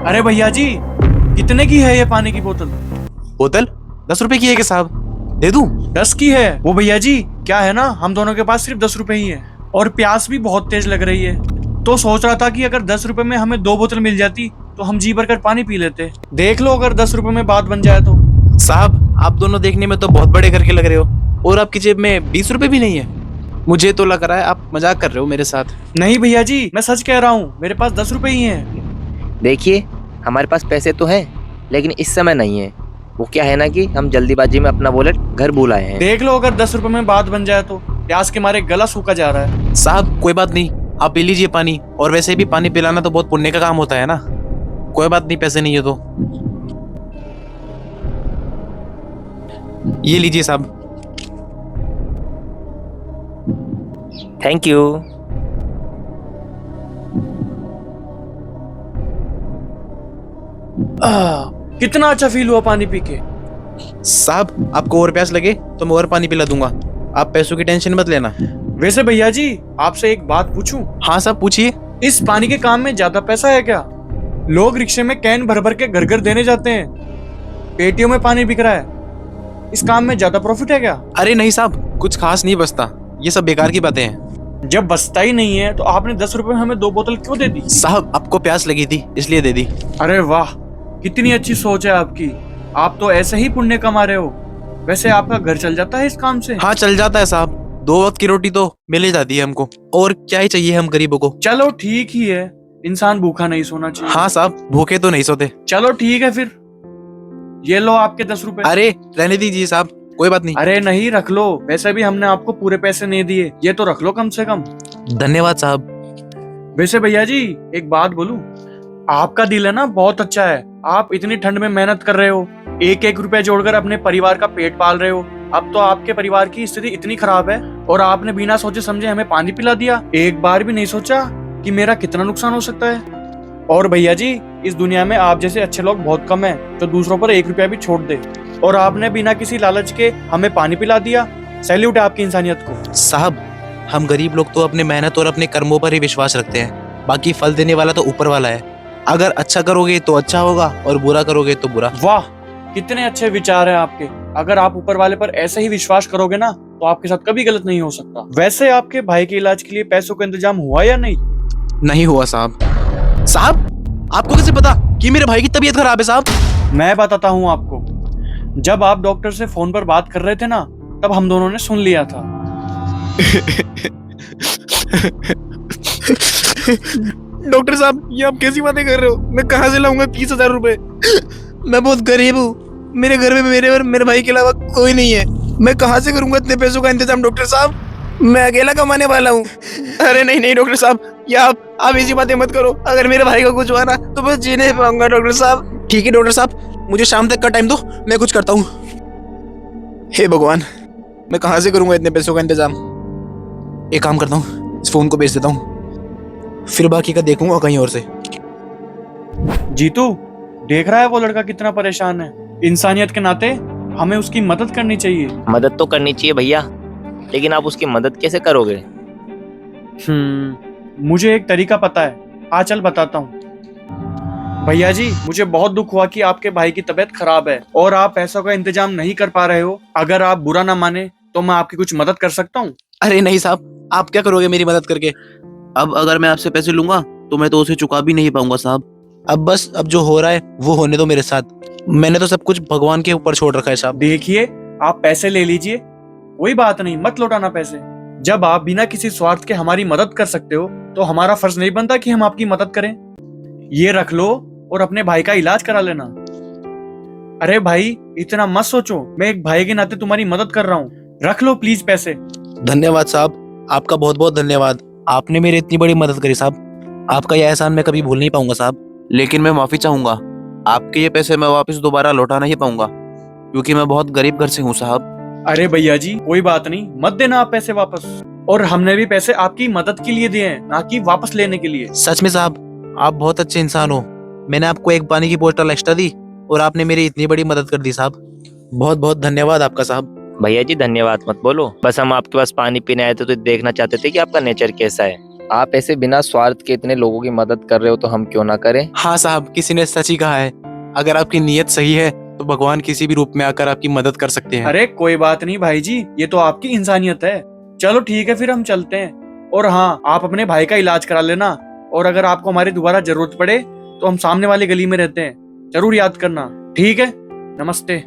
अरे भैया जी, कितने की है ये पानी की बोतल? बोतल 10 रुपए की है कि साहब? दे दूं? 10 की है वो भैया जी। क्या है ना, हम दोनों के पास सिर्फ 10 रुपए ही है और प्यास भी बहुत तेज लग रही है, तो सोच रहा था कि अगर 10 रुपए में हमें 2 बोतल मिल जाती तो हम जी भर कर पानी पी लेते। देख लो अगर 10 रुपए में बात बन जाए तो। साहब आप दोनों देखने में तो बहुत बड़े घर के लग रहे हो और आपकी जेब में 20 रुपए भी नहीं है। मुझे तो लग रहा है आप मजाक कर रहे हो मेरे साथ। नहीं भैया जी, मैं सच कह रहा हूँ, मेरे पास 10 रुपए ही हैं। देखिए, हमारे पास पैसे तो हैं, लेकिन इस समय नहीं है। वो क्या है ना कि हम जल्दीबाजी में अपना वॉलेट घर भूल आए हैं। देख लो अगर 10 रुपए में बात बन जाए तो। प्यास के मारे गला सूखा जा रहा है। साहब कोई बात नहीं, आप पी लीजिए पानी, और वैसे भी पानी पिलाना तो बहुत पुण्य का काम होता है ना। कोई बात नहीं, पैसे नहीं है तो ये लीजिए साहब। Thank you. कितना अच्छा फील हुआ पानी पी के। साहब आपको और प्यास लगे तो मैं और पानी पिला दूंगा, आप पैसों की टेंशन मत लेना। वैसे भैया जी, आपसे एक बात पूछूं? हाँ साहब पूछिए। इस पानी के काम में ज्यादा पैसा है क्या? लोग रिक्शे में कैन भर भर के घर घर देने जाते हैं, पेटियों में पानी बिक रहा है। इस काम में ज्यादा प्रॉफिट है क्या? अरे नहीं साहब, कुछ खास नहीं बचता, ये सब बेकार की बातें हैं। जब बचता ही नहीं है तो आपने 10 रुपए में हमें 2 बोतल क्यों दे दी? साहब आपको प्यास लगी थी इसलिए दे दी। अरे वाह, कितनी अच्छी सोच है आपकी। आप तो ऐसे ही पुण्य कमा रहे हो। वैसे आपका घर चल जाता है इस काम से? हाँ चल जाता है साहब, 2 वक्त की रोटी तो मिल ही जाती है हमको, और क्या ही चाहिए हम गरीबों को। चलो ठीक ही है, इंसान भूखा नहीं सोना चाहिए। हाँ साहब, भूखे तो नहीं सोते। चलो ठीक है फिर, ये लो आपके 10 रुपए। अरे रहने दीजिए साहब, कोई बात नहीं। अरे नहीं, रख लो, वैसे भी हमने आपको पूरे पैसे नहीं दिए, ये तो रख लो कम से कम। धन्यवाद साहब। वैसे भैया जी, एक बात बोलूं, आपका दिल है ना बहुत अच्छा है। आप इतनी ठंड में मेहनत कर रहे हो, एक एक रुपए जोड़कर अपने परिवार का पेट पाल रहे हो। अब तो आपके परिवार की स्थिति इतनी खराब है और आपने बिना सोचे समझे हमें पानी पिला दिया। एक बार भी नहीं सोचा कि मेरा कितना नुकसान हो सकता है। और भैया जी, इस दुनिया में आप जैसे अच्छे लोग बहुत कम हैं जो दूसरों पर 1 रुपया भी छोड़ दे, और आपने बिना किसी लालच के हमें पानी पिला दिया। सैल्यूट है आपकी इंसानियत को। साहब हम गरीब लोग तो अपने मेहनत और अपने कर्मों पर ही विश्वास रखते हैं, बाकी फल देने वाला तो ऊपर वाला है। अगर अच्छा करोगे तो अच्छा होगा और बुरा करोगे तो बुरा। वाह, कितने अच्छे विचार हैं आपके। अगर आप ऊपर वाले पर ऐसे ही विश्वास करोगे ना तो आपके साथ कभी गलत नहीं हो सकता। वैसे आपके भाई के इलाज के लिए पैसों का इंतजाम हुआ या नहीं? नहीं हुआ साहब। साहब आपको कैसे पता कि मेरे भाई की तबीयत खराब है साहब? मैं बताता हूँ आपको। जब आप डॉक्टर से फोन पर बात कर रहे थे ना, तब हम दोनों ने सुन लिया था। डॉक्टर साहब ये आप कैसी बातें कर रहे हो? मैं कहाँ से लाऊंगा 30,000 रुपए? मैं बहुत गरीब हूँ, मेरे घर में मेरे और मेरे भाई के अलावा कोई नहीं है। मैं कहाँ से करूंगा इतने पैसों का इंतजाम डॉक्टर साहब? मैं अकेला कमाने वाला हूँ। अरे नहीं नहीं डॉक्टर साहब, या आप ऐसी बातें मत करो। अगर मेरे भाई को कुछ हुआ ना तो मैं जी नहीं पाऊंगा डॉक्टर साहब। ठीक है डॉक्टर साहब, मुझे शाम तक का टाइम दो, मैं कुछ करता हूँ। हे भगवान, मैं कहाँ से करूंगा इतने पैसों का इंतजाम? एक काम करता हूँ, इस फोन को बेच देता हूँ, फिर बाकी का देखूंगा कहीं और से। जीतू, देख रहा है वो लड़का कितना परेशान है। इंसानियत के नाते हमें उसकी मदद करनी चाहिए। मदद तो करनी चाहिए भैया, लेकिन आप उसकी मदद कैसे करोगे? मुझे एक तरीका पता है, आ चल बताता हूँ। भैया जी, मुझे बहुत दुख हुआ कि आपके भाई की तबीयत खराब है और आप पैसों का इंतजाम नहीं कर पा रहे हो। अगर आप बुरा ना माने तो मैं आपकी कुछ मदद कर सकता हूँ। अरे नहीं साहब, आप क्या करोगे मेरी मदद करके? अब अगर मैं आपसे पैसे लूंगा तो मैं तो उसे चुका भी नहीं पाऊंगा साहब। अब जो हो रहा है वो होने दो मेरे साथ। मैंने तो सब कुछ भगवान के ऊपर छोड़ रखा है साहब। देखिए, आप पैसे ले लीजिए, कोई बात नहीं, मत लौटाना पैसे। जब आप बिना किसी स्वार्थ के हमारी मदद कर सकते हो तो हमारा फर्ज नहीं बनता कि हम आपकी मदद करें। ये रख लो और अपने भाई का इलाज करा लेना। अरे भाई, इतना मत सोचो, मैं एक भाई के नाते तुम्हारी मदद कर रहा हूँ। रख लो प्लीज पैसे। धन्यवाद साहब, आपका बहुत बहुत धन्यवाद। आपने मेरी इतनी बड़ी मदद करी साहब, आपका यह एहसान मैं कभी भूल नहीं पाऊंगा साहब। लेकिन मैं माफी चाहूंगा, आपके ये पैसे मैं वापस दोबारा लौटा नहीं पाऊंगा, क्योंकि मैं बहुत गरीब घर से हूँ साहब। अरे भैया जी, कोई बात नहीं, मत देना आप पैसे वापस। और हमने भी पैसे आपकी मदद के लिए दिए हैं, ना कि वापस लेने के लिए। सच में साहब, आप बहुत अच्छे इंसान हो। मैंने आपको एक पानी की बोतल एक्स्ट्रा दी और आपने मेरी इतनी बड़ी मदद कर दी साहब। बहुत बहुत धन्यवाद आपका साहब। भैया जी धन्यवाद मत बोलो, बस हम आपके पास पानी पीने आए थे तो देखना चाहते थे कि आपका नेचर कैसा है। आप ऐसे बिना स्वार्थ के इतने लोगों की मदद कर रहे हो तो हम क्यों ना करें। हाँ साहब, किसी ने सच ही कहा है, अगर आपकी नीयत सही है तो भगवान किसी भी रूप में आकर आपकी मदद कर सकते हैं। अरे कोई बात नहीं भाई जी, ये तो आपकी इंसानियत है। चलो ठीक है, फिर हम चलते हैं। और हाँ, आप अपने भाई का इलाज करा लेना, और अगर आपको हमारी दोबारा जरूरत पड़े तो हम सामने वाली गली में रहते हैं, जरूर याद करना। ठीक है, नमस्ते।